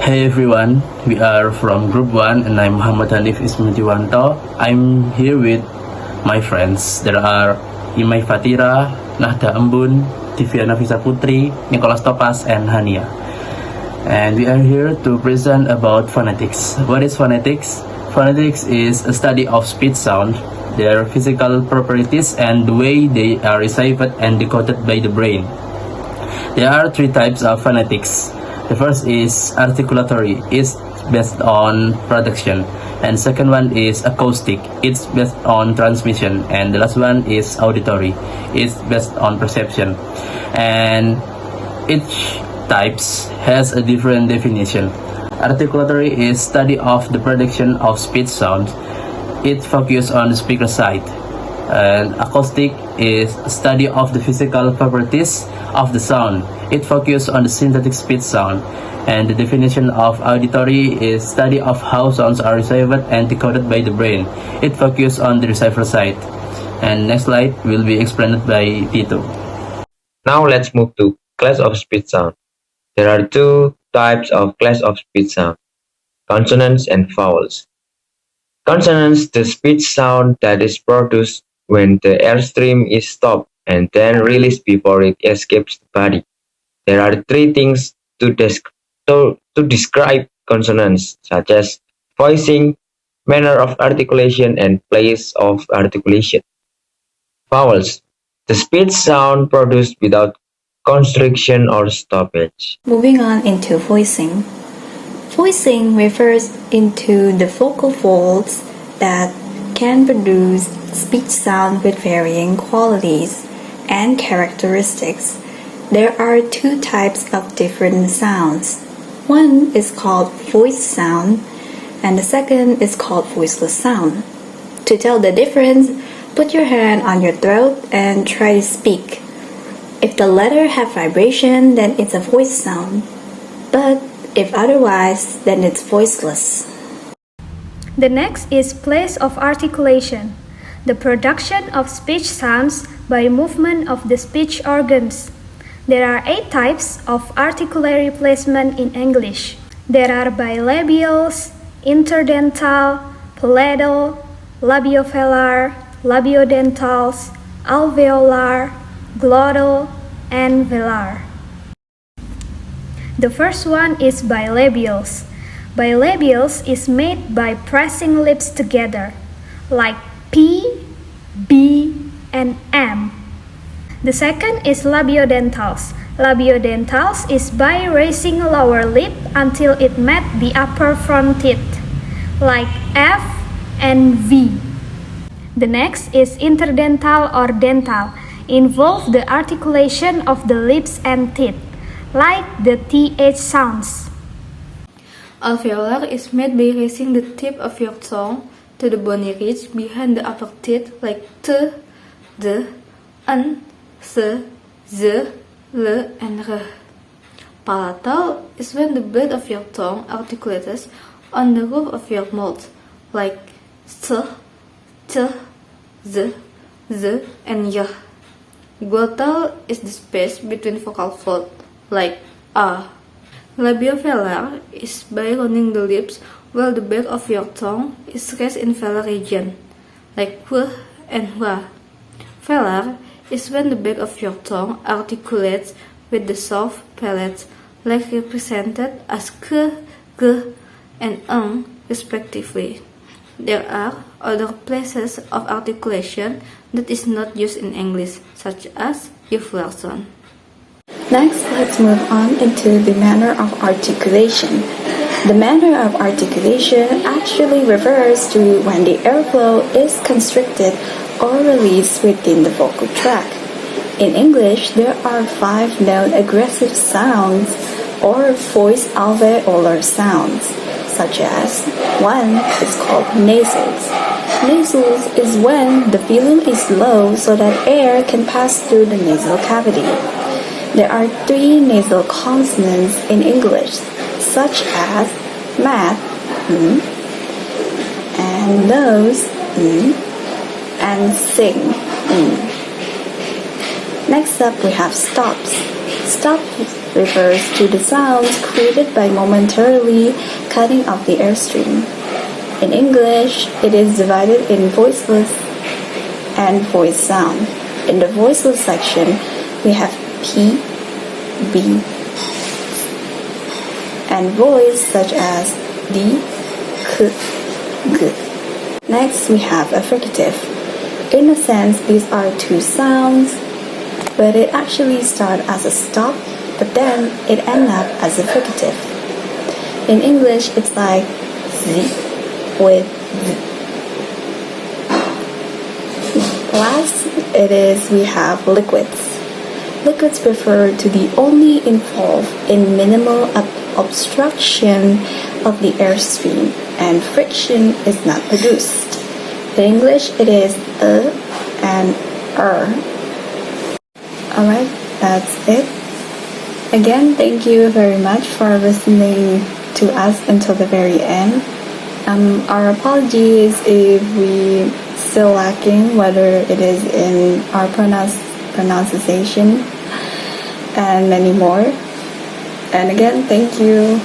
Hey everyone, we are from Group 1 and I'm Hanif Ismujiwanto. I'm here with my friends. There are Immay Faathyra, Nahda Embun, Divia Nafisaputri, TOPAZ, and HAANIYA. And we are here to present about phonetics. What is phonetics? Phonetics is a study of speech sound, their physical properties, and the way they are received and decoded by the brain. There are three types of phonetics. The first is articulatory. It's based on production. And second one is acoustic. It's based on transmission. And the last one is auditory. It's based on perception. And each types has a different definition. Articulatory is study of the production of speech sounds. It focuses on the speaker side. And acoustic is study of the physical properties of the sound. It focuses on the synthetic speech sound. And the definition of auditory is study of how sounds are received and decoded by the brain. It focuses on the receiver side. And next slide will be explained by Tito. Now let's move to class of speech sound. There are two types of class of speech sound, consonants and vowels. Consonants, the speech sound that is produced when the airstream is stopped and then released before it escapes the body. There are three things to describe consonants, such as voicing, manner of articulation, and place of articulation. Vowels, the speech sound produced without constriction or stoppage. Moving on into voicing. Voicing refers into the vocal folds that can produce speech sound with varying qualities and characteristics. There are two types of different sounds. One is called voice sound and the second is called voiceless sound. To tell the difference, put your hand on your throat and try to speak. If the letter have vibration, then it's a voice sound. But if otherwise, then it's voiceless. The next is place of articulation, the production of speech sounds by movement of the speech organs. There are 8 types of articulatory placement in English. There are bilabials, interdental, palatal, labiovelar, labiodentals, alveolar, glottal, and velar. The first one is bilabials. Bilabials is made by pressing lips together, like P, B, and M. The second is labiodentals. Labiodentals is by raising lower lip until it met the upper front teeth, like F and V. The next is interdental or dental, involve the articulation of the lips and teeth, like the TH sounds. Alveolar is made by raising the tip of your tongue to the bony ridge behind the upper teeth like T, D, N, S, Z, L, and R. Palatal is when the blade of your tongue articulates on the roof of your mouth like S, T, Z, Z, and Y. Glottal is the space between vocal folds like A. Labiovelar is by rounding the lips while the back of your tongue is raised in velar region, like W and WA. Velar is when the back of your tongue articulates with the soft palate, like represented as K, G, and Ng, respectively. There are other places of articulation that is not used in English, such as euflation. Next, let's move on into the manner of articulation. The manner of articulation actually refers to when the airflow is constricted or released within the vocal tract. In English, there are 5 known aggressive sounds or voice alveolar sounds, such as 1 is called nasals. Nasals is when the volume is low so that air can pass through the nasal cavity. There are 3 nasal consonants in English, such as mat, and nose, and sing. Next up, we have stops. Stop refers to the sounds created by momentarily cutting off the airstream. In English, it is divided in voiceless and voice sound. In the voiceless section, we have P, B, and voice such as D, K, G. Next, we have a fricative. In a sense, these are two sounds, but it actually starts as a stop, but then it ends up as a fricative. In English, it's like Z with Z. Last, we have liquids. Liquids refer to the only involved in minimal obstruction of the airstream, and friction is not produced. In English, it is and Alright, that's it. Again, thank you very much for listening to us until the very end. Our apologies if we still lacking, whether it is in our pronunciation and many more. And again, thank you.